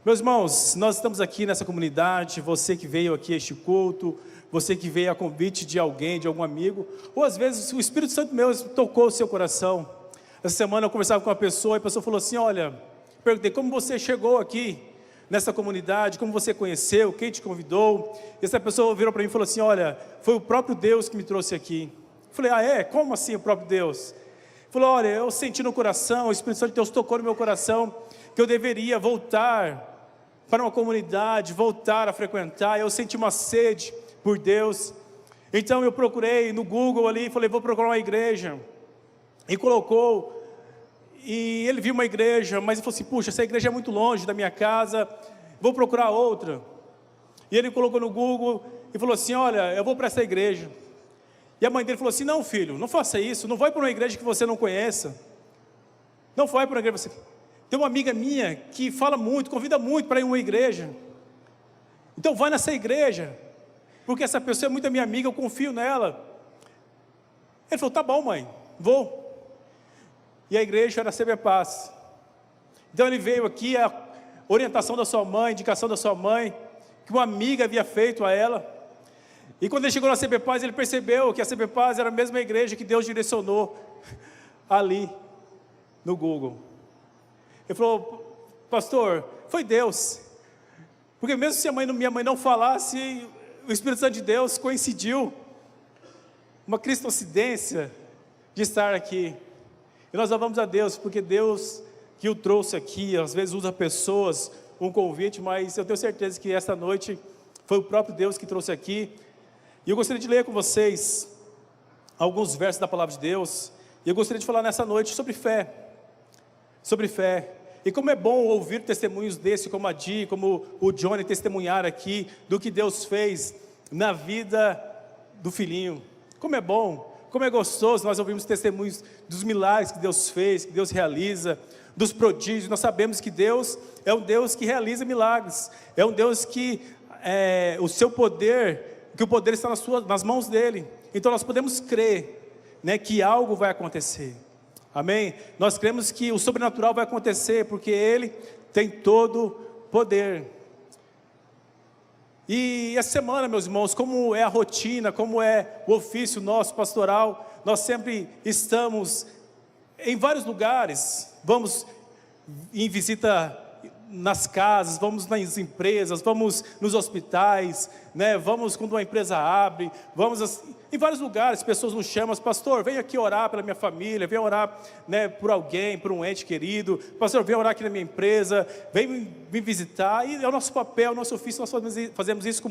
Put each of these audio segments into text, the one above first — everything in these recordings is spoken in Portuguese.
Meus irmãos, nós estamos aqui nessa comunidade, você que veio aqui a este culto, você que veio a convite de alguém, de algum amigo, ou às vezes o Espírito Santo mesmo tocou o seu coração. Essa semana eu conversava com uma pessoa e a pessoa falou assim, olha, perguntei como você chegou aqui nessa comunidade, como você conheceu, quem te convidou. E essa pessoa virou para mim e falou assim, olha, foi o próprio Deus que me trouxe aqui. Eu falei, ah é? Como assim o próprio Deus? Ele falou, olha, eu senti no coração, o Espírito Santo de Deus tocou no meu coração, que eu deveria voltar para uma comunidade, voltar a frequentar. Eu senti uma sede por Deus. Então eu procurei no Google ali, falei, vou procurar uma igreja. E colocou, e ele viu uma igreja, mas ele falou assim, puxa, essa igreja é muito longe da minha casa, vou procurar outra. E ele colocou no Google e falou assim, olha, eu vou para essa igreja. E a mãe dele falou assim, não filho, não faça isso, não vai para uma igreja que você não conheça. Não vai para uma igreja que você... Tem uma amiga minha que fala muito, convida muito para ir a uma igreja. Então vai nessa igreja, porque essa pessoa é muito minha amiga, eu confio nela. Ele falou, tá bom mãe, vou. E a igreja era a CB Paz. Então ele veio aqui, a orientação da sua mãe, indicação da sua mãe, que uma amiga havia feito a ela. E quando ele chegou na CB Paz, ele percebeu que a CB Paz era a mesma igreja que Deus direcionou ali no Google. Ele falou, pastor, foi Deus. Porque mesmo se minha mãe não falasse, o Espírito Santo de Deus coincidiu. Uma cristocidência de estar aqui. E nós louvamos a Deus, porque Deus que o trouxe aqui, às vezes usa pessoas, um convite, mas eu tenho certeza que esta noite foi o próprio Deus que trouxe aqui. E eu gostaria de ler com vocês alguns versos da palavra de Deus. E eu gostaria de falar nessa noite sobre fé. Sobre fé. E como é bom ouvir testemunhos desse, como a Di, como o Johnny testemunhar aqui do que Deus fez na vida do filhinho. Como é bom, como é gostoso nós ouvimos testemunhos dos milagres que Deus fez, que Deus realiza, dos prodígios. Nós sabemos que Deus é um Deus que realiza milagres, é um Deus que o seu poder, que o poder está nas mãos dele. Então nós podemos crer, né, que algo vai acontecer. Amém? Nós cremos que o sobrenatural vai acontecer, porque Ele tem todo poder. E essa semana, meus irmãos, como é a rotina, como é o ofício nosso pastoral, nós sempre estamos em vários lugares. Vamos em visita nas casas, vamos nas empresas, vamos nos hospitais, né? Vamos quando uma empresa abre, vamos em vários lugares. Pessoas nos chamam, pastor, vem aqui orar pela minha família, vem orar, né, por alguém, por um ente querido. Pastor, vem orar aqui na minha empresa, vem me visitar. E é o nosso papel, o nosso ofício, nós fazemos isso com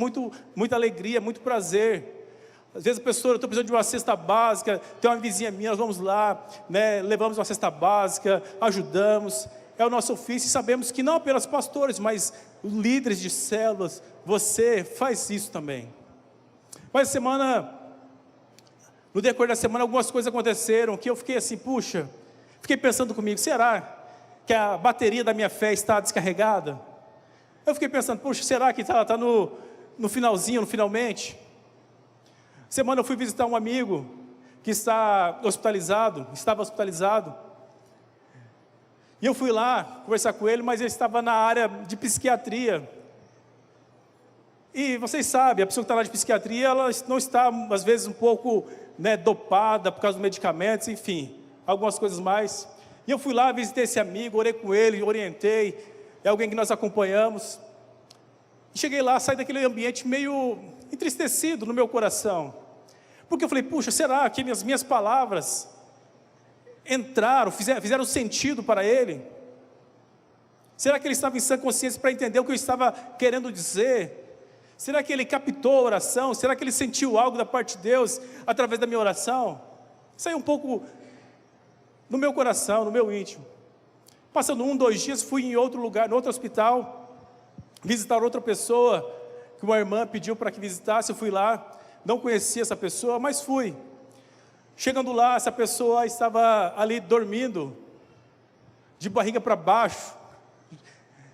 muita alegria, muito prazer. Às vezes, pastor, eu estou precisando de uma cesta básica, tem uma vizinha minha, nós vamos lá, né, levamos uma cesta básica, ajudamos. É o nosso ofício, e sabemos que não apenas pastores, mas líderes de células, você faz isso também. Mas no decorrer da semana, algumas coisas aconteceram, que eu fiquei assim, puxa, fiquei pensando comigo, será que a bateria da minha fé está descarregada? Eu fiquei pensando, puxa, será que ela está no finalzinho, no finalmente? Semana eu fui visitar um amigo, que estava hospitalizado, e eu fui lá conversar com ele, mas ele estava na área de psiquiatria. E vocês sabem, a pessoa que está lá de psiquiatria, ela não está, às vezes, um pouco, né, dopada por causa dos medicamentos, enfim, algumas coisas mais. E eu fui lá, visitei esse amigo, orei com ele, orientei, é alguém que nós acompanhamos. E cheguei lá, saí daquele ambiente meio entristecido no meu coração. Porque eu falei, puxa, será que as minhas palavras entraram, fizeram sentido para ele? Será que ele estava em sã consciência para entender o que eu estava querendo dizer? Será que ele captou a oração? Será que ele sentiu algo da parte de Deus através da minha oração? Saiu um pouco no meu coração, no meu íntimo. Passando 2 dias, fui em outro lugar, em outro hospital, visitar outra pessoa, que uma irmã pediu para que visitasse. Eu fui lá, não conhecia essa pessoa, mas fui. Chegando lá, essa pessoa estava ali dormindo, de barriga para baixo.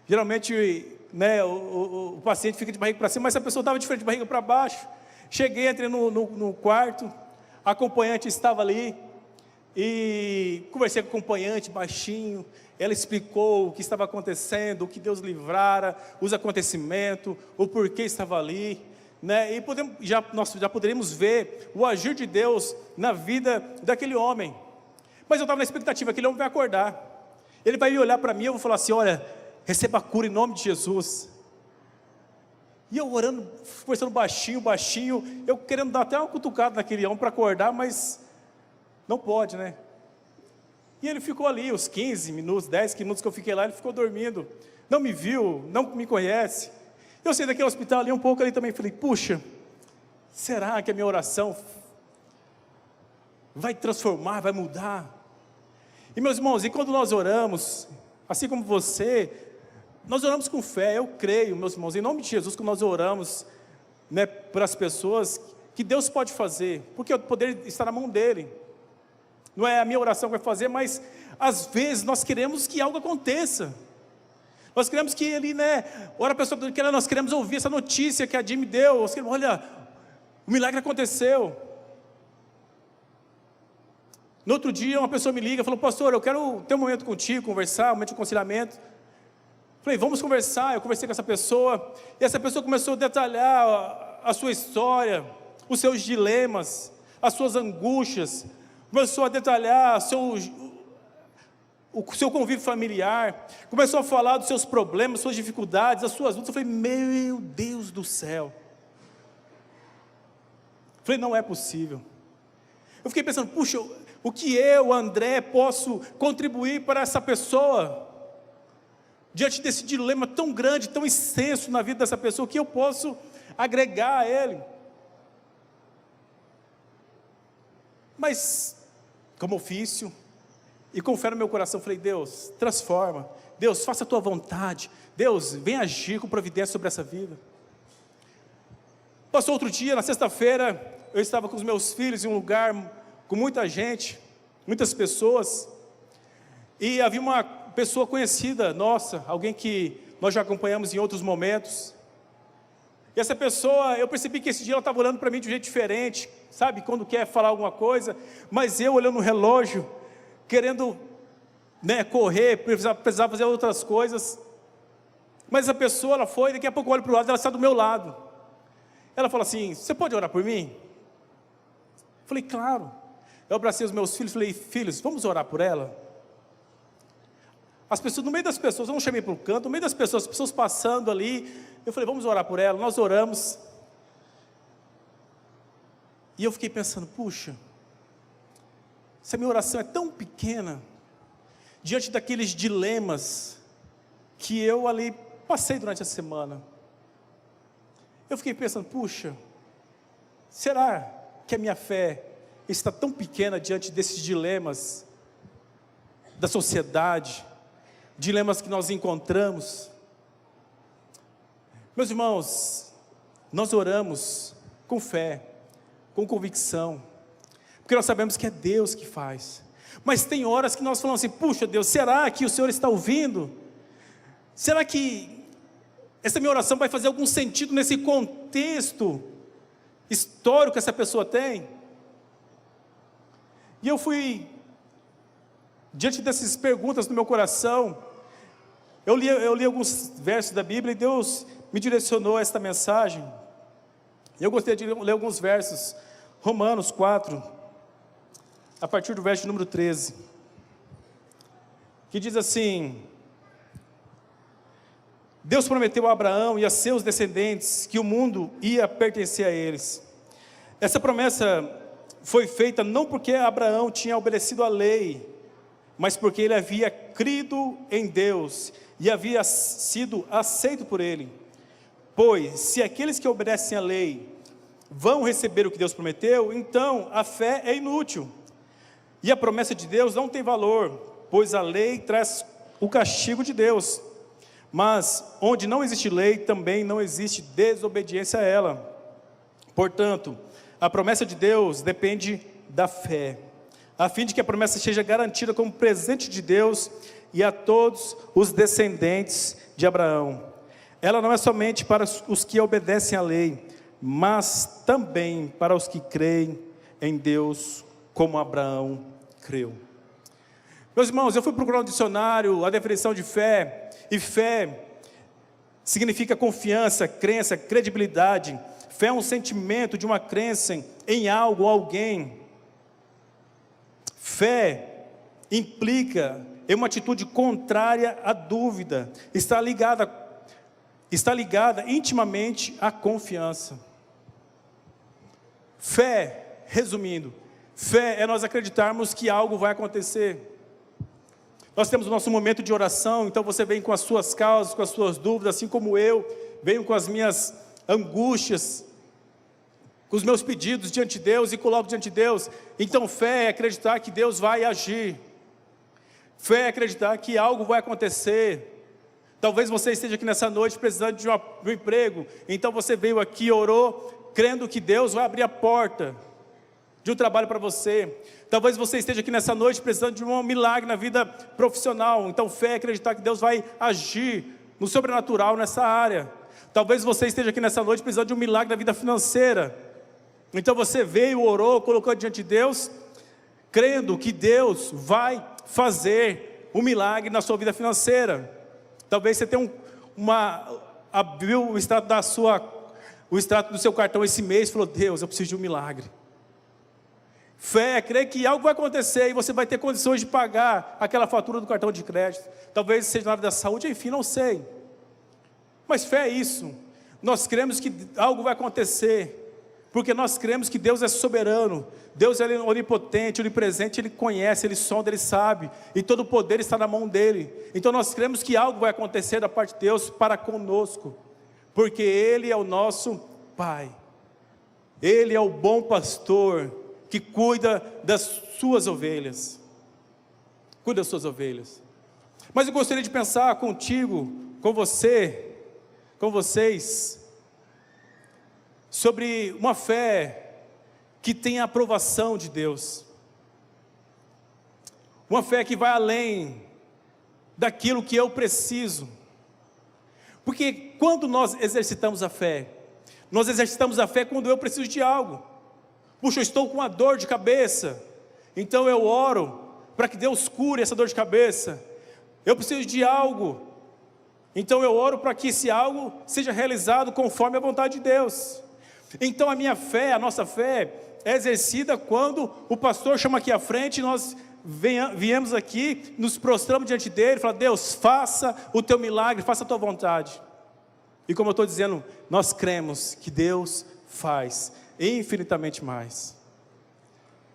Geralmente, né, o paciente fica de barriga para cima, mas essa pessoa estava de frente, de barriga para baixo. Cheguei, entrei no quarto, a acompanhante estava ali, e conversei com o acompanhante baixinho, ela explicou o que estava acontecendo, o que Deus livrara, os acontecimentos, o porquê estava ali, né? E nós já poderíamos ver o agir de Deus na vida daquele homem. Mas eu estava na expectativa, aquele homem vai acordar, ele vai olhar para mim, eu vou falar assim: olha, receba a cura em nome de Jesus. E eu orando, conversando baixinho, eu querendo dar até uma cutucada naquele homem para acordar, mas não pode, né? E ele ficou ali, os 15 minutos, 10 minutos que eu fiquei lá, ele ficou dormindo, não me viu, não me conhece. Eu saí daquele hospital ali um pouco ali também, falei: puxa, será que a minha oração vai transformar, vai mudar? E meus irmãos, e quando nós oramos, assim como você, nós oramos com fé, eu creio, meus irmãos, em nome de Jesus, que nós oramos, né, para as pessoas, que Deus pode fazer, porque o poder está na mão dEle. Não é a minha oração que vai fazer, mas às vezes nós queremos que algo aconteça. Nós queremos que Ele, né, ora a pessoa, nós queremos ouvir essa notícia que a Jim me deu, nós queremos, olha, o milagre aconteceu. No outro dia uma pessoa me liga, falou: pastor, eu quero ter um momento contigo, conversar, um momento de aconselhamento. Falei: vamos conversar. Eu conversei com essa pessoa, e essa pessoa começou a detalhar a sua história, os seus dilemas, as suas angústias, começou a detalhar o seu convívio familiar, começou a falar dos seus problemas, suas dificuldades, as suas lutas. Eu falei: meu Deus do céu. Eu falei: não é possível. Eu fiquei pensando: puxa, o que eu, André, posso contribuir para essa pessoa? Diante desse dilema tão grande, tão extenso na vida dessa pessoa, o que eu posso agregar a ele? Mas, como ofício, e com fé no meu coração, falei: Deus, transforma, Deus, faça a tua vontade, Deus, vem agir com providência sobre essa vida. Passou outro dia, na sexta-feira, eu estava com os meus filhos em um lugar com muita gente, muitas pessoas, e havia uma pessoa conhecida nossa, alguém que nós já acompanhamos em outros momentos, e essa pessoa, eu percebi que esse dia ela estava olhando para mim de um jeito diferente, sabe, quando quer falar alguma coisa, mas eu olhando no relógio, querendo, né, correr, precisava fazer outras coisas, mas essa pessoa, ela foi, daqui a pouco eu olho para o lado, ela está do meu lado, ela fala assim: você pode orar por mim? Eu falei: claro. Eu abracei os meus filhos, falei: filhos, vamos orar por ela? As pessoas, no meio das pessoas, eu não chamei para o canto, no meio das pessoas, as pessoas passando ali, eu falei: vamos orar por ela. Nós oramos, e eu fiquei pensando: puxa, se a minha oração é tão pequena, diante daqueles dilemas, que eu ali passei durante a semana, eu fiquei pensando: puxa, será que a minha fé está tão pequena diante desses dilemas da sociedade, dilemas que nós encontramos? Meus irmãos, nós oramos com fé, com convicção, porque nós sabemos que é Deus que faz, mas tem horas que nós falamos assim: puxa Deus, será que o Senhor está ouvindo? Será que essa minha oração vai fazer algum sentido nesse contexto histórico que essa pessoa tem? E eu fui, diante dessas perguntas no meu coração, eu li alguns versos da Bíblia, e Deus me direcionou a esta mensagem. Eu gostaria de ler alguns versos, Romanos 4, a partir do verso número 13, que diz assim: Deus prometeu a Abraão e a seus descendentes que o mundo ia pertencer a eles. Essa promessa foi feita não porque Abraão tinha obedecido à lei, mas porque ele havia crido em Deus e havia sido aceito por ele. Pois, se aqueles que obedecem à lei vão receber o que Deus prometeu, então a fé é inútil, e a promessa de Deus não tem valor, pois a lei traz o castigo de Deus. Mas onde não existe lei, também não existe desobediência a ela. Portanto, a promessa de Deus depende da fé, a fim de que a promessa seja garantida como presente de Deus e a todos os descendentes de Abraão. Ela não é somente para os que obedecem à lei, mas também para os que creem em Deus, como Abraão creu. Meus irmãos, eu fui procurar um dicionário, a definição de fé, e fé significa confiança, crença, credibilidade. Fé é um sentimento de uma crença em algo ou alguém. Fé implica em uma atitude contrária à dúvida, está ligada intimamente à confiança. Fé, resumindo, fé é nós acreditarmos que algo vai acontecer. Nós temos o nosso momento de oração, então você vem com as suas causas, com as suas dúvidas, assim como eu venho com as minhas angústias, com os meus pedidos diante de Deus e coloco diante de Deus. Então fé é acreditar que Deus vai agir. Fé é acreditar que algo vai acontecer. Talvez você esteja aqui nessa noite precisando de um emprego, então você veio aqui, orou, crendo que Deus vai abrir a porta de um trabalho para você. Talvez você esteja aqui nessa noite precisando de um milagre na vida profissional, então fé é acreditar que Deus vai agir no sobrenatural nessa área. Talvez você esteja aqui nessa noite precisando de um milagre na vida financeira, então você veio, orou, colocou diante de Deus, crendo que Deus vai fazer um milagre na sua vida financeira. Talvez você tenha abriu o extrato do seu cartão esse mês e falou: Deus, eu preciso de um milagre. Fé é crer que algo vai acontecer e você vai ter condições de pagar aquela fatura do cartão de crédito. Talvez seja na área da saúde, enfim, não sei. Mas fé é isso. Nós cremos que algo vai acontecer, porque nós cremos que Deus é soberano, Deus é onipotente, onipresente, Ele conhece, Ele sonda, Ele sabe, e todo o poder está na mão dEle. Então nós cremos que algo vai acontecer da parte de Deus para conosco, porque Ele é o nosso Pai, Ele é o bom pastor, que cuida das suas ovelhas, cuida das suas ovelhas. Mas eu gostaria de pensar contigo, com você, com vocês, sobre uma fé que tem a aprovação de Deus, uma fé que vai além daquilo que eu preciso, porque quando nós exercitamos a fé quando eu preciso de algo. Puxa, eu estou com uma dor de cabeça, então eu oro para que Deus cure essa dor de cabeça. Eu preciso de algo, então eu oro para que esse algo seja realizado conforme a vontade de Deus. Então a minha fé, a nossa fé é exercida quando o pastor chama aqui à frente e nós viemos aqui, nos prostramos diante dele e falamos: Deus, faça o teu milagre, faça a tua vontade. E como eu estou dizendo, nós cremos que Deus faz infinitamente mais.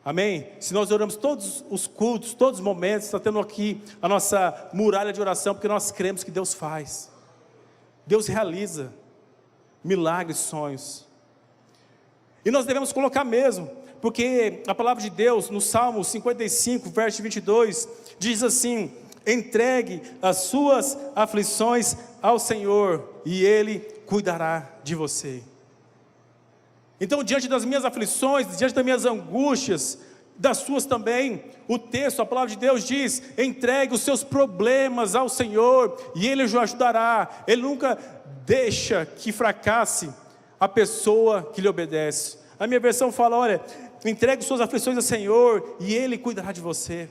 Amém? Se nós oramos todos os cultos, todos os momentos, está tendo aqui a nossa muralha de oração, porque nós cremos que Deus faz, Deus realiza milagres, sonhos. E nós devemos colocar mesmo, porque a palavra de Deus no Salmo 55, verso 22, diz assim: entregue as suas aflições ao Senhor e Ele cuidará de você. Então, diante das minhas aflições, diante das minhas angústias, das suas também, o texto, a palavra de Deus diz: entregue os seus problemas ao Senhor e Ele o ajudará. Ele nunca deixa que fracasse a pessoa que lhe obedece. A minha versão fala: olha, entregue as suas aflições ao Senhor e Ele cuidará de você.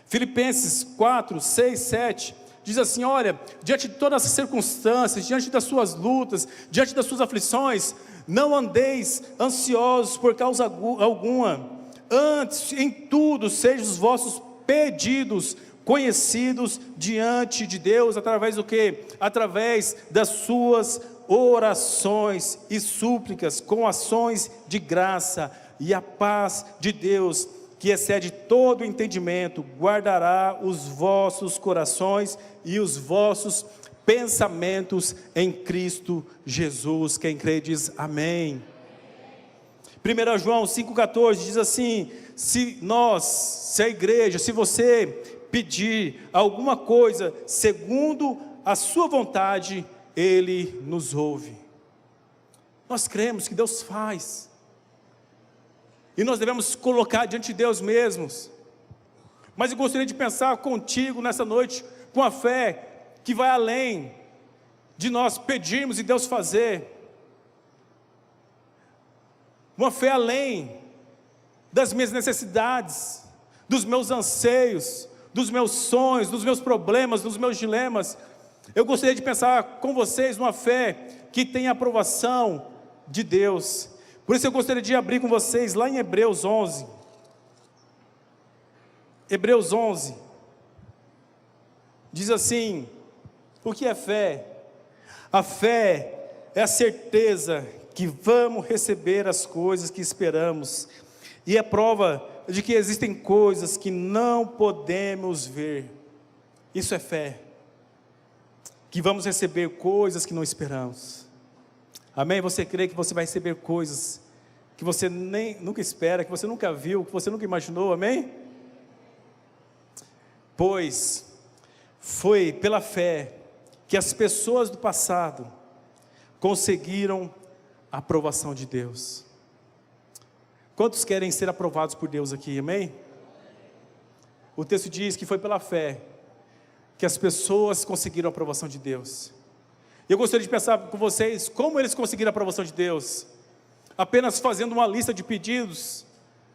Filipenses 4, 6, 7 diz assim: olha, diante de todas as circunstâncias, diante das suas lutas, diante das suas aflições, não andeis ansiosos por causa alguma, antes em tudo sejam os vossos pedidos conhecidos diante de Deus, através do quê? Através das suas orações e súplicas, com ações de graça, e a paz de Deus, que excede todo entendimento, guardará os vossos corações e os vossos pensamentos em Cristo Jesus. Quem crê diz amém. 1 João 5,14 diz assim: se a igreja, se você pedir alguma coisa segundo a sua vontade, Ele nos ouve. Nós cremos que Deus faz, e nós devemos colocar diante de Deus mesmos. Mas eu gostaria de pensar contigo nessa noite, com a fé que vai além de nós pedirmos e Deus fazer, uma fé além das minhas necessidades, dos meus anseios, dos meus sonhos, dos meus problemas, dos meus dilemas. Eu gostaria de pensar com vocês numa fé que tem a aprovação de Deus. Por isso eu gostaria de abrir com vocês lá em Hebreus 11. Hebreus 11. Diz assim: o que é fé? A fé é a certeza que vamos receber as coisas que esperamos, e é prova de que existem coisas que não podemos ver. Isso é fé, que vamos receber coisas que não esperamos. Amém? Você crê que você vai receber coisas que você nunca espera, que você nunca viu, que você nunca imaginou? Amém? Pois foi pela fé que as pessoas do passado conseguiram a aprovação de Deus. Quantos querem ser aprovados por Deus aqui, amém? O texto diz que foi pela fé que as pessoas conseguiram a aprovação de Deus. Eu gostaria de pensar com vocês como eles conseguiram a aprovação de Deus. Apenas fazendo uma lista de pedidos: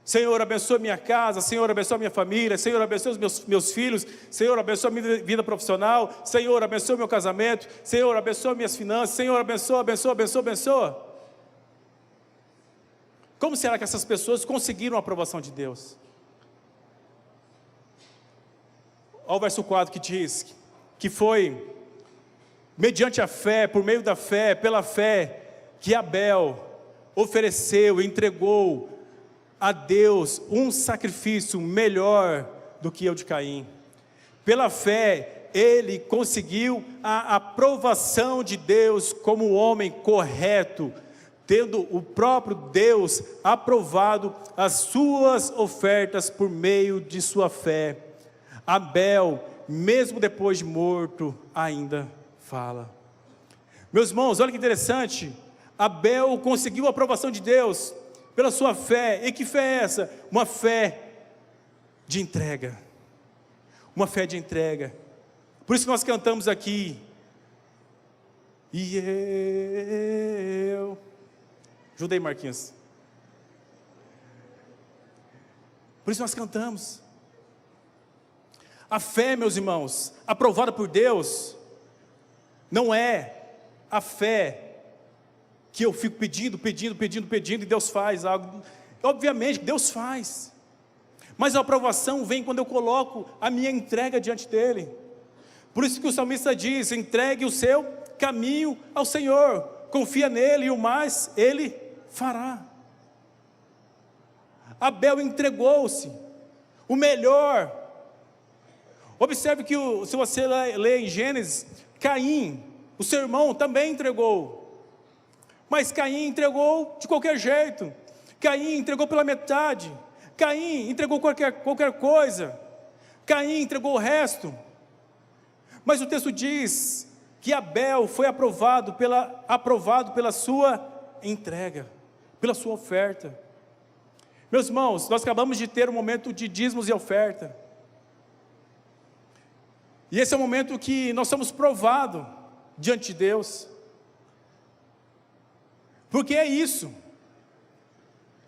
Senhor, abençoa minha casa, Senhor, abençoa minha família, Senhor, abençoa os meus filhos, Senhor, abençoa a minha vida profissional, Senhor, abençoa meu casamento, Senhor, abençoa minhas finanças, Senhor, abençoa, abençoa, abençoa, abençoa. Como será que essas pessoas conseguiram a aprovação de Deus? Olha o verso 4 que diz que foi mediante a fé, por meio da fé, pela fé, que Abel ofereceu e entregou a Deus um sacrifício melhor do que o de Caim. Pela fé, ele conseguiu a aprovação de Deus como um homem correto, tendo o próprio Deus aprovado as suas ofertas por meio de sua fé. Abel, mesmo depois de morto, ainda fala. Meus irmãos, olha que interessante. Abel conseguiu a aprovação de Deus pela sua fé. E que fé é essa? Uma fé de entrega. Uma fé de entrega. Por isso que nós cantamos aqui: e eu... Ajuda aí, Marquinhos. Por isso nós cantamos. A fé, meus irmãos, aprovada por Deus, não é a fé que eu fico pedindo, e Deus faz algo. Obviamente, Deus faz. Mas a aprovação vem quando eu coloco a minha entrega diante dEle. Por isso que o salmista diz: entregue o seu caminho ao Senhor, confia nele e o mais Ele fará. Abel entregou-se, o melhor. Observe que se você ler em Gênesis, Caim, o seu irmão, também entregou. Mas Caim entregou de qualquer jeito. Caim entregou pela metade. Caim entregou qualquer coisa. Caim entregou o resto. Mas o texto diz que Abel foi aprovado pela sua entrega, pela sua oferta. Meus irmãos, nós acabamos de ter um momento de dízimos e oferta. E esse é o momento que nós somos provados diante de Deus. Porque é isso.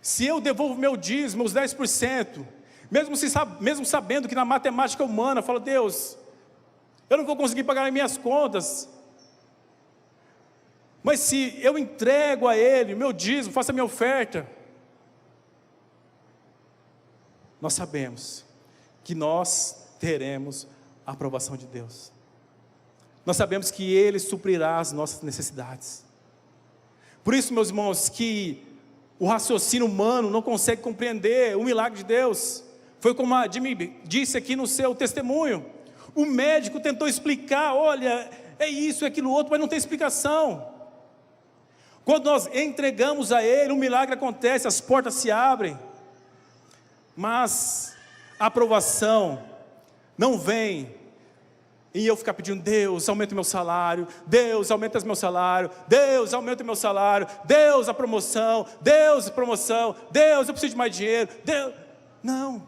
Se eu devolvo meu dízimo, os 10%, mesmo sabendo que na matemática humana, eu falo: Deus, eu não vou conseguir pagar as minhas contas. Mas se eu entrego a Ele meu dízimo, faço a minha oferta, nós sabemos que nós teremos a aprovação de Deus. Nós sabemos que Ele suprirá as nossas necessidades. Por isso, meus irmãos, que o raciocínio humano não consegue compreender o milagre de Deus. Foi como a Jimmy disse aqui no seu testemunho. O médico tentou explicar: olha, é isso, é aquilo outro, mas não tem explicação. Quando nós entregamos a Ele, um milagre acontece, as portas se abrem. Mas a aprovação não vem e eu ficar pedindo: Deus, aumenta o meu salário, Deus, aumenta o meu salário, Deus, aumenta o meu salário, Deus, a promoção, Deus, Deus, eu preciso de mais dinheiro, Deus. Não,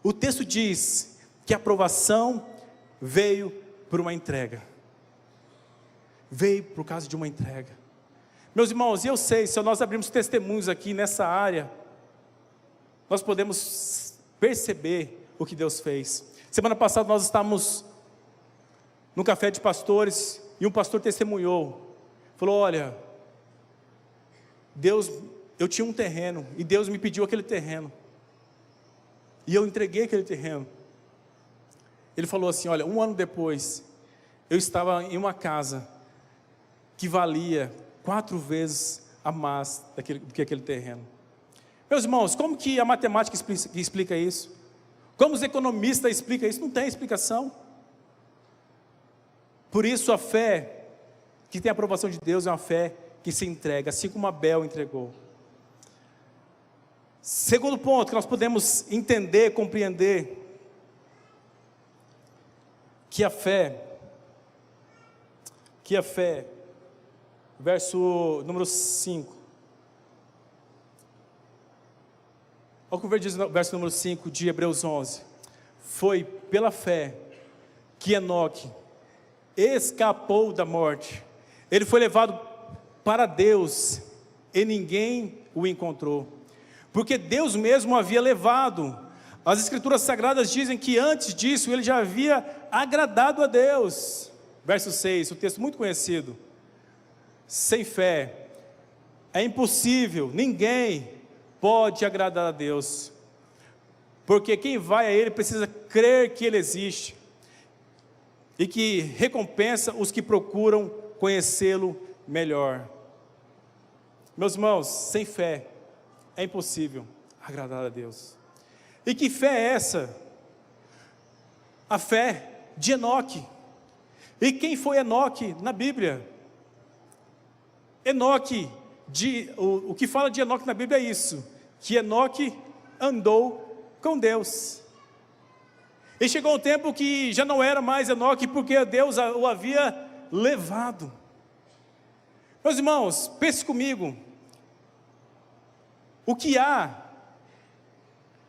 o texto diz que a aprovação veio por uma entrega, veio por causa de uma entrega. Meus irmãos, e eu sei, se nós abrirmos testemunhos aqui nessa área, nós podemos perceber o que Deus fez. Semana passada nós estávamos no café de pastores e um pastor testemunhou, falou: olha, Deus, eu tinha um terreno e Deus me pediu aquele terreno e eu entreguei aquele terreno. Ele falou assim: olha, 1 ano depois eu estava em uma casa que valia 4 vezes a mais do que aquele terreno. Meus irmãos, como que a matemática explica isso? Como os economistas explicam isso? Não tem explicação. Por isso a fé que tem a aprovação de Deus é uma fé que se entrega, assim como Abel entregou. Segundo ponto que nós podemos entender, compreender, que a fé, verso número 5. Olha o que diz no verso número 5 de Hebreus 11. Foi pela fé que Enoque escapou da morte. Ele foi levado para Deus e ninguém o encontrou, porque Deus mesmo o havia levado. As Escrituras Sagradas dizem que antes disso ele já havia agradado a Deus. Verso 6, um texto muito conhecido. Sem fé é impossível, ninguém pode agradar a Deus, porque quem vai a Ele precisa crer que Ele existe e que recompensa os que procuram conhecê-lo melhor. Meus irmãos, sem fé é impossível agradar a Deus. E que fé é essa? A fé de Enoque. E quem foi Enoque na Bíblia? Enoque, o que fala de Enoque na Bíblia é isso, que Enoque andou com Deus. E chegou um tempo que já não era mais Enoque, porque Deus o havia levado. Meus irmãos, pense comigo, o que há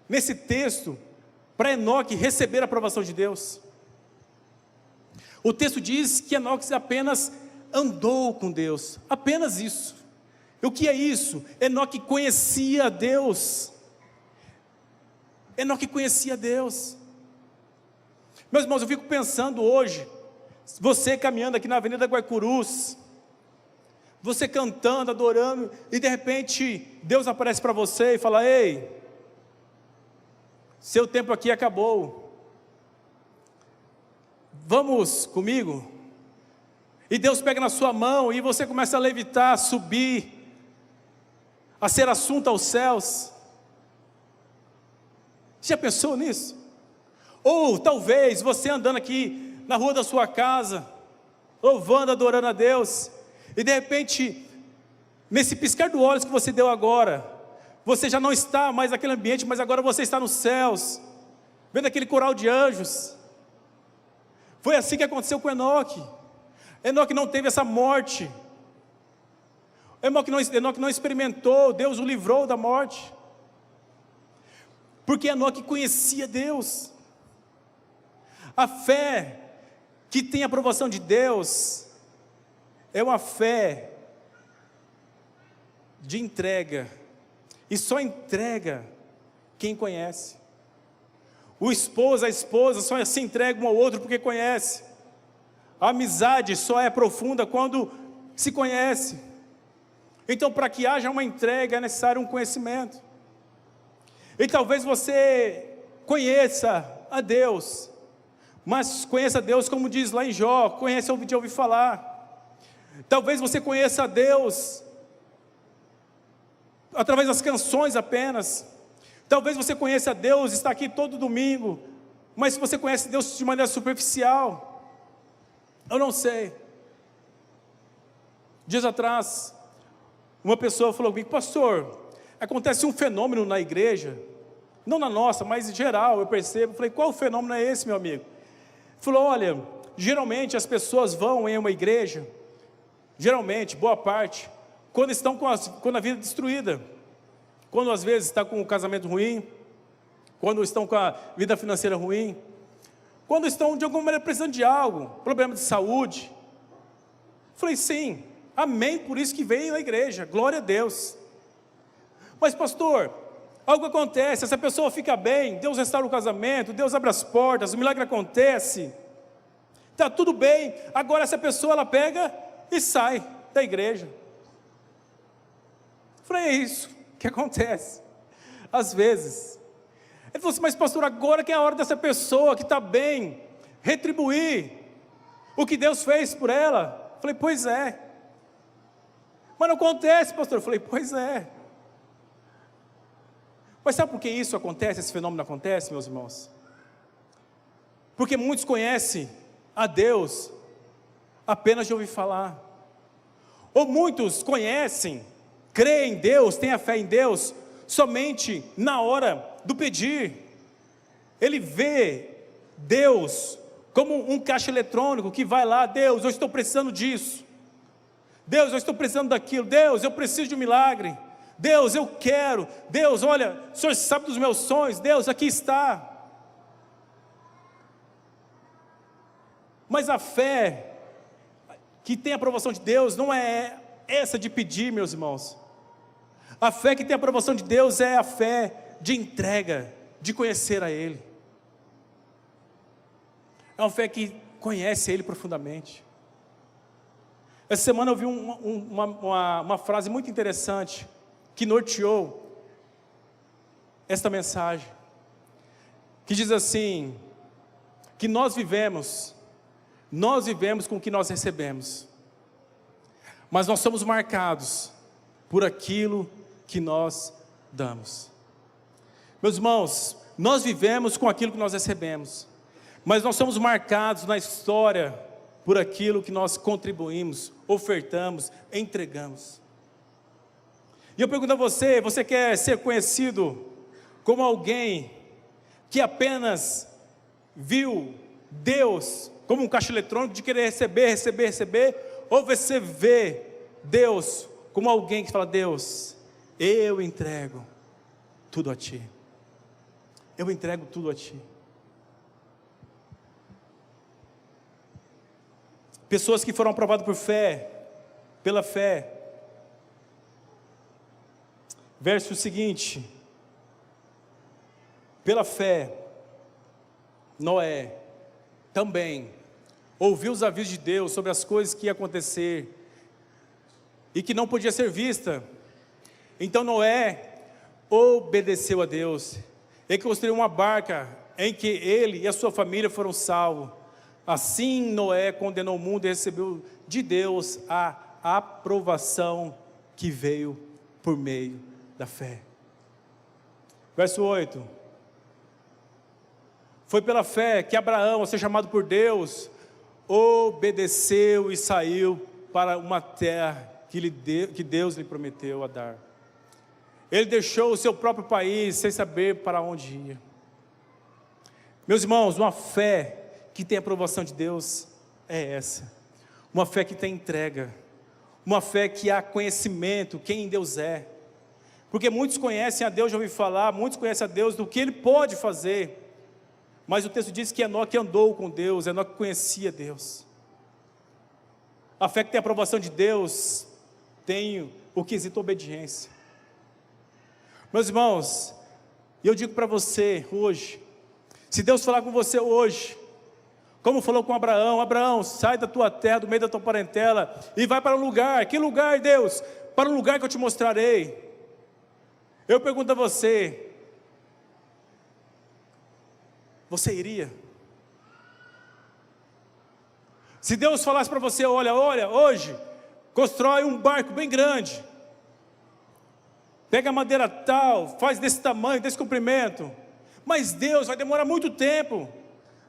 nesse texto para Enoque receber a aprovação de Deus? O texto diz que Enoque apenas andou com Deus, apenas isso. E o que é isso? Enoque conhecia Deus. Enoque conhecia Deus. Meus irmãos, eu fico pensando hoje, você caminhando aqui na Avenida Guaicurus, você cantando, adorando, e de repente Deus aparece para você e fala: ei, seu tempo aqui acabou, vamos comigo? E Deus pega na sua mão e você começa a levitar, a subir, a ser assunto aos céus. Já pensou nisso? Ou talvez você andando aqui na rua da sua casa, louvando, adorando a Deus, e de repente, nesse piscar de olhos que você deu agora, você já não está mais naquele ambiente, mas agora você está nos céus, vendo aquele coral de anjos. Foi assim que aconteceu com Enoque. Enoque não teve essa morte. Enoque não experimentou, Deus o livrou da morte, porque Enoque conhecia Deus. A fé que tem a aprovação de Deus é uma fé de entrega, e só entrega quem conhece. O esposo, a esposa só se entregam um ao outro porque conhece. A amizade só é profunda quando se conhece. Então, para que haja uma entrega, é necessário um conhecimento. E talvez você conheça a Deus, mas conheça a Deus como diz lá em Jó, conhece de ouvir falar. Talvez você conheça a Deus através das canções apenas. Talvez você conheça a Deus, está aqui todo domingo, mas você conhece Deus de maneira superficial. Eu não sei. Dias atrás, uma pessoa falou comigo: pastor, acontece um fenômeno na igreja, não na nossa, mas em geral, eu percebo. Eu falei: qual fenômeno é esse, meu amigo? Ele falou: olha, geralmente as pessoas vão em uma igreja, geralmente, boa parte, quando estão com a vida destruída, quando às vezes está com o casamento ruim, quando estão com a vida financeira ruim, quando estão de alguma maneira precisando de algo, problema de saúde. Eu falei: sim, amém, por isso que veio à igreja, glória a Deus. Mas pastor, Algo acontece, essa pessoa fica bem, Deus restaura o casamento, Deus abre as portas, o milagre acontece, está tudo bem. Agora essa pessoa, ela pega e sai da igreja. Eu falei, é isso que acontece, às vezes. Ele falou assim, mas pastor, agora que é a hora dessa pessoa que está bem, retribuir o que Deus fez por ela. Eu falei, pois é. Mas não acontece, pastor. Eu falei, pois é. Mas sabe por que isso acontece, esse fenômeno acontece, meus irmãos? Porque muitos conhecem a Deus apenas de ouvir falar. Ou muitos conhecem, creem em Deus, têm a fé em Deus, somente na hora do pedir. Ele vê Deus como um caixa eletrônico que vai lá, Deus, eu estou precisando disso. Deus, eu estou precisando daquilo. Deus, eu preciso de um milagre. Deus, eu quero. Deus, olha, o Senhor sabe dos meus sonhos. Deus, aqui está. Mas a fé que tem a aprovação de Deus não é essa de pedir, meus irmãos. A fé que tem a aprovação de Deus é a fé de entrega, de conhecer a Ele. É uma fé que conhece Ele profundamente. Essa semana eu vi uma frase muito interessante que norteou esta mensagem, que diz assim, que nós vivemos com o que nós recebemos, mas nós somos marcados por aquilo que nós damos. Meus irmãos, nós vivemos com aquilo que nós recebemos, mas nós somos marcados na história por aquilo que nós contribuímos, ofertamos, entregamos. E eu pergunto a você, você quer ser conhecido como alguém que apenas viu Deus como um caixa eletrônico de querer receber, ou você vê Deus como alguém que fala, Deus, eu entrego tudo a Ti. Eu entrego tudo a Ti. Pessoas que foram aprovadas por fé, pela fé. Verso seguinte, pela fé, Noé também ouviu os avisos de Deus sobre as coisas que iam acontecer e que não podia ser vista. Então Noé obedeceu a Deus e construiu uma barca em que ele e a sua família foram salvos. Assim Noé condenou o mundo e recebeu de Deus a aprovação que veio por meio da fé. Verso 8. Foi pela fé que Abraão, ao ser chamado por Deus, obedeceu e saiu para uma terra que Deus lhe prometeu a dar. Ele deixou o seu próprio país sem saber para onde ia. Meus irmãos, uma fé que tem a aprovação de Deus é essa. Uma fé que tem entrega. Uma fé que há conhecimento, quem Deus é. Porque muitos conhecem a Deus, já ouvi falar, muitos conhecem a Deus do que Ele pode fazer. Mas o texto diz que Enoque andou com Deus, Enoque conhecia Deus. A fé que tem a aprovação de Deus tem o quesito obediência. Meus irmãos, eu digo para você hoje, se Deus falar com você hoje, como falou com Abraão, Abraão, sai da tua terra, do meio da tua parentela, e vai para um lugar. Que lugar, Deus? Para um lugar que eu te mostrarei. Eu pergunto a você, você iria? Se Deus falasse para você, olha, hoje, constrói um barco bem grande, pega a madeira tal, faz desse tamanho, desse comprimento, mas Deus, vai demorar muito tempo,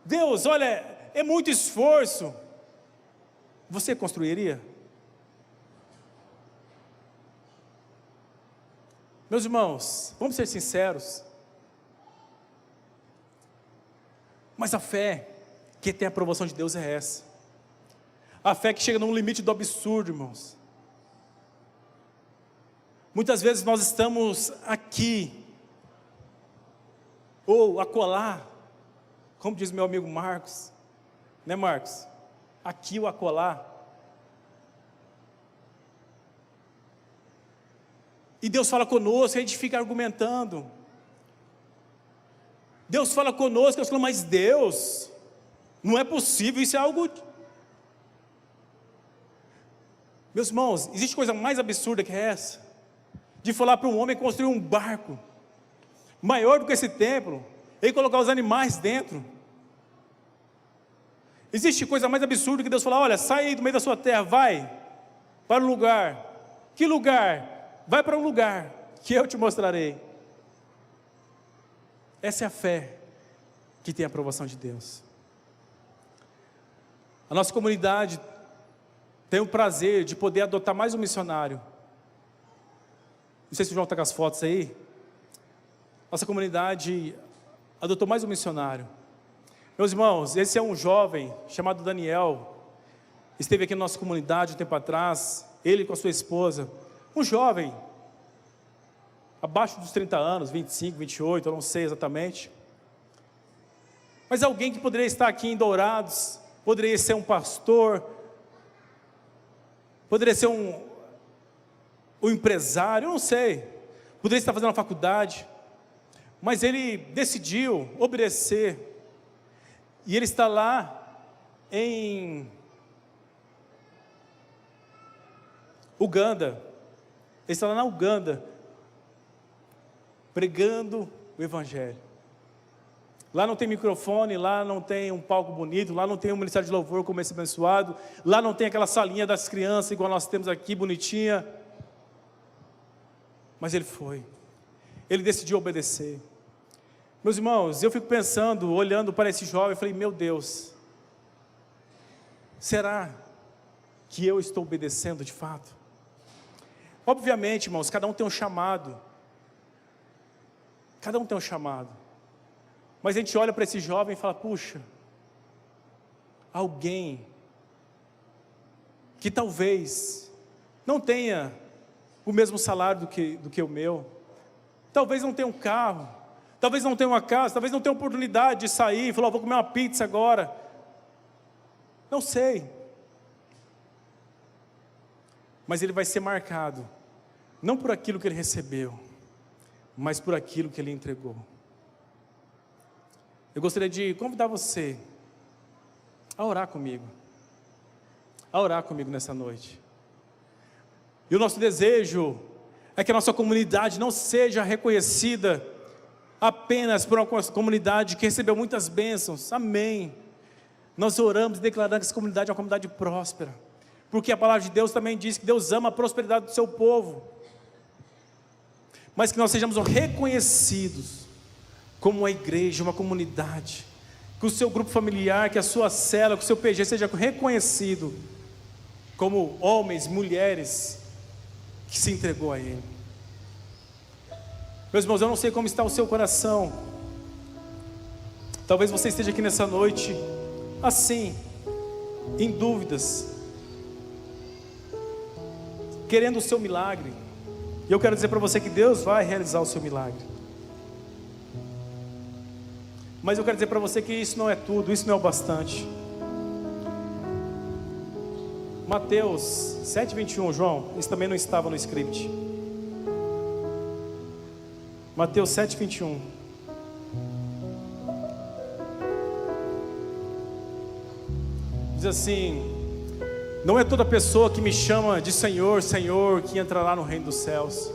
Deus, olha, é muito esforço, você construiria? Meus irmãos, vamos ser sinceros, mas a fé que tem a aprovação de Deus é essa, a fé que chega num limite do absurdo, irmãos. Muitas vezes nós estamos aqui, ou acolá, como diz meu amigo Marcos, né Marcos? Aqui ou acolá. E Deus fala conosco, a gente fica argumentando, Deus fala conosco, eu falo, mas Deus, não é possível, isso é algo... Meus irmãos, existe coisa mais absurda que essa? De falar para um homem construir um barco maior do que esse templo, e colocar os animais dentro. Existe coisa mais absurda que Deus falar, olha, sai aí do meio da sua terra, vai para um lugar. Que lugar? Vai para um lugar que eu te mostrarei. Essa é a fé que tem a aprovação de Deus. A nossa comunidade tem o prazer de poder adotar mais um missionário. Não sei se o João está com as fotos aí. Nossa comunidade adotou mais um missionário. Meus irmãos, esse é um jovem chamado Daniel. Esteve aqui na nossa comunidade um tempo atrás. Ele com a sua esposa. Um jovem, abaixo dos 30 anos, 25, 28, eu não sei exatamente. Mas alguém que poderia estar aqui em Dourados, poderia ser um pastor, poderia ser um empresário, eu não sei. Poderia estar fazendo uma faculdade. Mas ele decidiu obedecer. E ele está lá em Uganda. Ele está lá na Uganda, pregando o Evangelho. Lá não tem microfone, lá não tem um palco bonito, lá não tem um ministério de louvor como esse abençoado, lá não tem aquela salinha das crianças igual nós temos aqui, bonitinha. Mas ele foi. Ele decidiu obedecer. Meus irmãos, eu fico pensando, olhando para esse jovem, eu falei, meu Deus, será que eu estou obedecendo de fato? Obviamente, irmãos, cada um tem um chamado. Cada um tem um chamado. Mas a gente olha para esse jovem e fala, puxa, alguém que talvez não tenha o mesmo salário do que o meu, talvez não tenha um carro, talvez não tenha uma casa, talvez não tenha oportunidade de sair e falar, vou comer uma pizza agora. Não sei. Mas ele vai ser marcado, não por aquilo que ele recebeu, mas por aquilo que ele entregou. Eu gostaria de convidar você a orar comigo. A orar comigo nessa noite. E o nosso desejo é que a nossa comunidade não seja reconhecida apenas por uma comunidade que recebeu muitas bênçãos. Amém. Nós oramos declarando que essa comunidade é uma comunidade próspera, porque a palavra de Deus também diz que Deus ama a prosperidade do seu povo. Mas que nós sejamos reconhecidos como uma igreja, uma comunidade, que o seu grupo familiar, que a sua célula, que o seu PG seja reconhecido como homens, mulheres que se entregou a Ele. Meus irmãos, eu não sei como está o seu coração. Talvez você esteja aqui nessa noite assim, em dúvidas, querendo o seu milagre. E eu quero dizer para você que Deus vai realizar o seu milagre. Mas eu quero dizer para você que isso não é tudo, isso não é o bastante. Mateus 7:21, João, isso também não estava no script. Mateus 7:21. Diz assim: não é toda pessoa que me chama de Senhor, Senhor, que entrará no reino dos céus,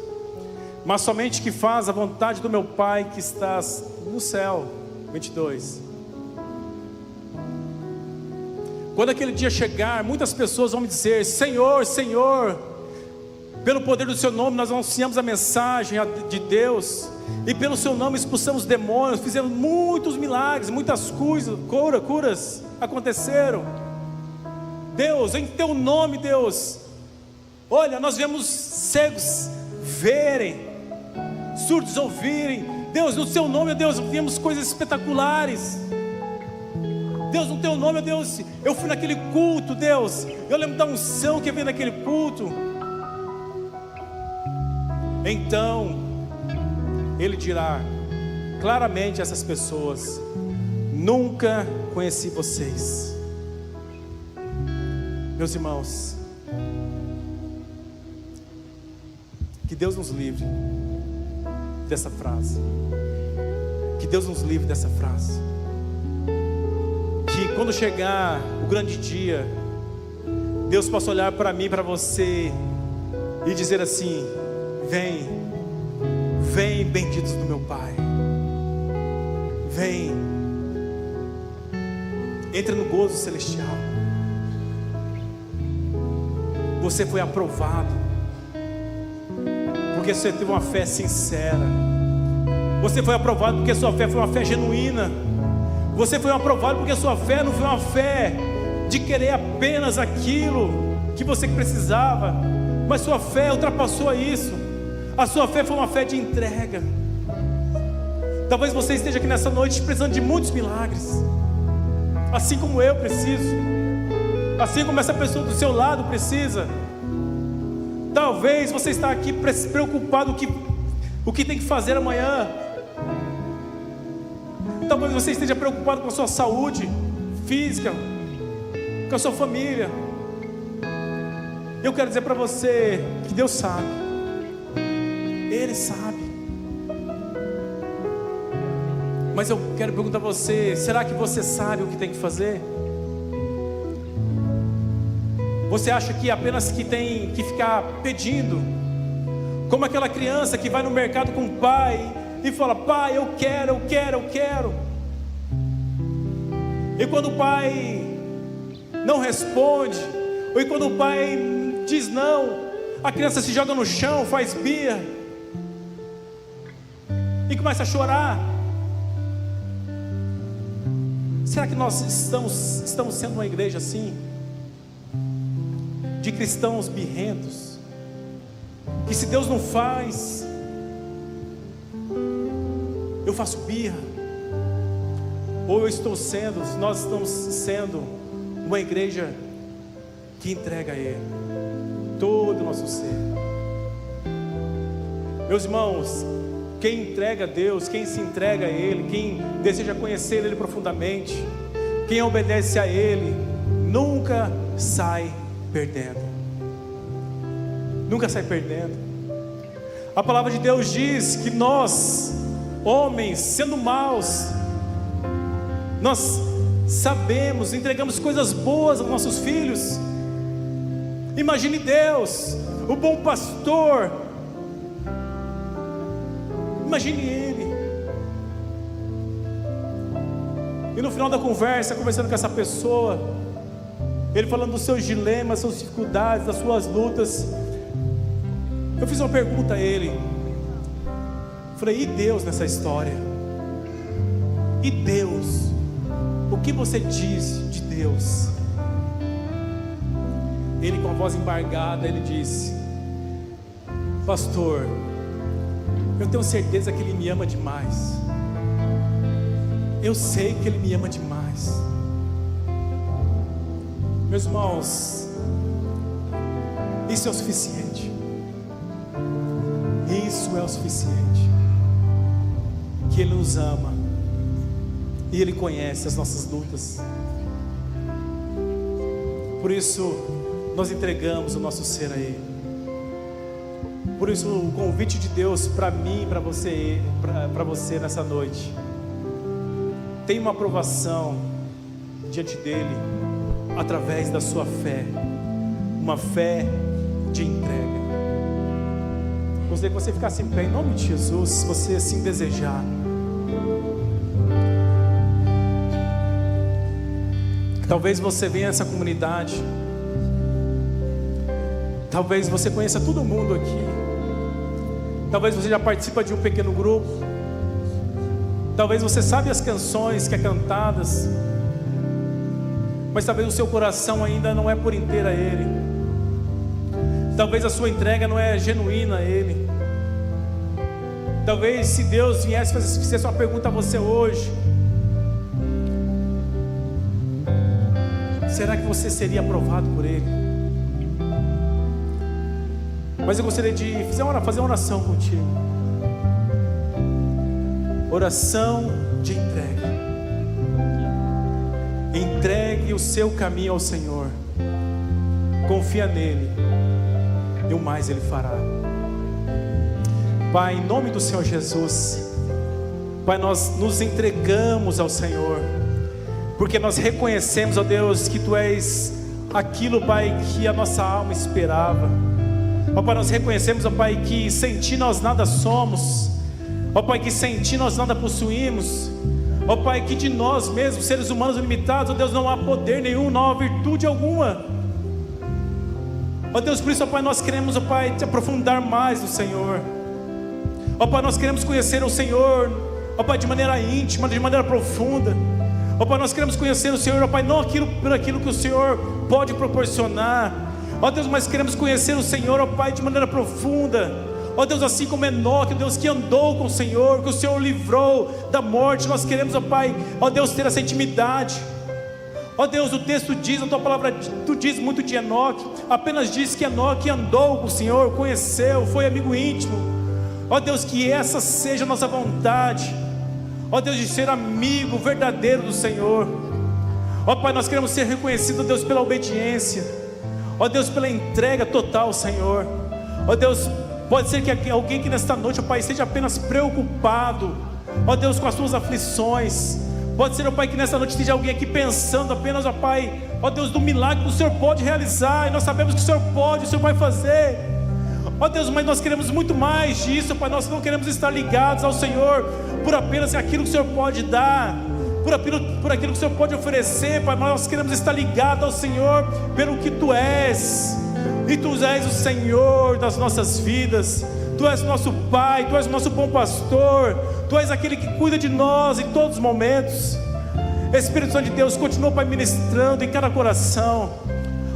mas somente que faz a vontade do meu Pai que está no céu. 22. Quando aquele dia chegar, muitas pessoas vão me dizer: Senhor, Senhor, pelo poder do seu nome nós anunciamos a mensagem de Deus, e pelo seu nome expulsamos demônios, fizemos muitos milagres, muitas curas aconteceram. Deus, em teu nome, Deus, olha, nós vemos cegos verem, surdos ouvirem. Deus, no teu nome, Deus, vimos coisas espetaculares. Deus, no teu nome, Deus, eu fui naquele culto, Deus, eu lembro da unção que veio naquele culto. Então Ele dirá claramente a essas pessoas: nunca conheci vocês. Meus irmãos, que Deus nos livre dessa frase. Que Deus nos livre dessa frase. Que quando chegar o grande dia, Deus possa olhar para mim, para você e dizer assim: vem, vem, benditos do meu Pai. Vem, entra no gozo celestial. Você foi aprovado, porque você teve uma fé sincera. Você foi aprovado porque sua fé foi uma fé genuína. Você foi aprovado porque sua fé não foi uma fé de querer apenas aquilo que você precisava, mas sua fé ultrapassou isso. A sua fé foi uma fé de entrega. Talvez você esteja aqui nessa noite precisando de muitos milagres, assim como eu preciso, assim como essa pessoa do seu lado precisa. Talvez você está aqui preocupado o que tem que fazer amanhã. Talvez você esteja preocupado com a sua saúde física, com a sua família. Eu quero dizer para você que Deus sabe. Ele sabe. Mas eu quero perguntar a você: será que você sabe o que tem que fazer? Você acha que apenas que tem que ficar pedindo, como aquela criança que vai no mercado com o pai e fala: pai, eu quero, eu quero, eu quero. E quando o pai não responde, ou quando o pai diz não, a criança se joga no chão, faz birra e começa a chorar. Será que nós estamos sendo uma igreja assim? De cristãos birrentos, que se Deus não faz, eu faço birra. Ou nós estamos sendo uma igreja que entrega a Ele todo o nosso ser. Meus irmãos, quem entrega a Deus, quem se entrega a Ele, quem deseja conhecer Ele profundamente, quem obedece a Ele, nunca sai perdendo. Nunca sai perdendo. A palavra de Deus diz que nós, homens, sendo maus, nós sabemos, entregamos coisas boas aos nossos filhos. Imagine Deus, o bom pastor. Imagine Ele. E no final da conversa, conversando com essa pessoa, ele falando dos seus dilemas, das suas dificuldades, das suas lutas, eu fiz uma pergunta a ele. Falei: e Deus nessa história? E Deus? O que você diz de Deus? Ele, com a voz embargada, ele disse: pastor, eu tenho certeza que Ele me ama demais. Eu sei que Ele me ama demais. Meus irmãos, isso é o suficiente. Isso é o suficiente. Que Ele nos ama e Ele conhece as nossas lutas. Por isso nós entregamos o nosso ser a Ele. Por isso o convite de Deus para mim, para você nessa noite: tem uma aprovação diante dEle através da sua fé, uma fé de entrega. Gostaria que você ficasse em pé em nome de Jesus, se você assim desejar. Talvez você venha a essa comunidade, talvez você conheça todo mundo aqui, talvez você já participa de um pequeno grupo, talvez você sabe as canções que é cantadas, mas talvez o seu coração ainda não é por inteiro a Ele. Talvez a sua entrega não é genuína a Ele. Talvez, se Deus viesse fizesse uma pergunta a você hoje: será que você seria aprovado por Ele? Mas eu gostaria de fazer uma oração contigo. Oração de entrega. Entregue o seu caminho ao Senhor. Confia nele e o mais Ele fará. Pai, em nome do Senhor Jesus, Pai, nós nos entregamos ao Senhor, porque nós reconhecemos, ó Deus, que Tu és aquilo, Pai, que a nossa alma esperava. Ó Pai, nós reconhecemos, ó Pai, que sem Ti nós nada somos. Ó Pai, que sem Ti nós nada possuímos. Ó Pai, que de nós mesmos, seres humanos limitados, ó Deus, não há poder nenhum, não há virtude alguma. Ó Deus, por isso, ó Pai, nós queremos, ó Pai, te aprofundar mais no Senhor. Ó Pai, nós queremos conhecer o Senhor, ó Pai, de maneira íntima, de maneira profunda. Ó Pai, nós queremos conhecer o Senhor, ó Pai, não por aquilo que o Senhor pode proporcionar. Ó Deus, mas queremos conhecer o Senhor, ó Pai, de maneira profunda. Ó Deus, assim como Enoque, ó Deus, que andou com o Senhor, que o Senhor livrou da morte, nós queremos, ó Pai, ó Deus, ter essa intimidade. Ó Deus, o texto diz, a Tua palavra, Tu diz muito de Enoque, apenas diz que Enoque andou com o Senhor, conheceu, foi amigo íntimo. Ó Deus, que essa seja a nossa vontade, ó Deus, de ser amigo verdadeiro do Senhor. Ó Pai, nós queremos ser reconhecidos, ó Deus, pela obediência, ó Deus, pela entrega total ao Senhor. Ó Deus, pode ser que alguém que nesta noite, ó Pai, esteja apenas preocupado, ó Deus, com as suas aflições. Pode ser, ó Pai, que nessa noite esteja alguém aqui pensando apenas, ó Pai, ó Deus, do milagre que o Senhor pode realizar. E nós sabemos que o Senhor pode, o Senhor vai fazer. Ó Deus, mas nós queremos muito mais disso, Pai. Nós não queremos estar ligados ao Senhor por apenas aquilo que o Senhor pode dar, por aquilo que o Senhor pode oferecer, Pai. Mas nós queremos estar ligados ao Senhor pelo que Tu és. E Tu és o Senhor das nossas vidas. Tu és o nosso Pai, Tu és o nosso bom pastor, Tu és aquele que cuida de nós em todos os momentos. Espírito Santo de Deus, continua, Pai, ministrando em cada coração.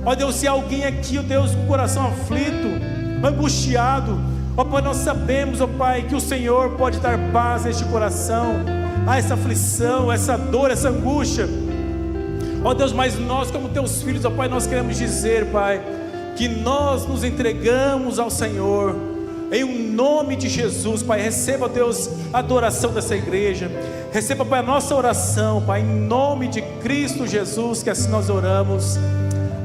Ó Deus, se há alguém aqui, ó Deus, com o coração aflito, angustiado, ó Pai, nós sabemos, ó Pai, que o Senhor pode dar paz a este coração, a essa aflição, essa dor, essa angústia. Ó Deus, mas nós como Teus filhos, ó Pai, nós queremos dizer, Pai, que nós nos entregamos ao Senhor, em um nome de Jesus. Pai, receba, Deus, a adoração dessa igreja, receba, Pai, a nossa oração, Pai, em nome de Cristo Jesus, que assim nós oramos.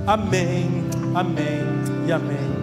Amém, amém e amém.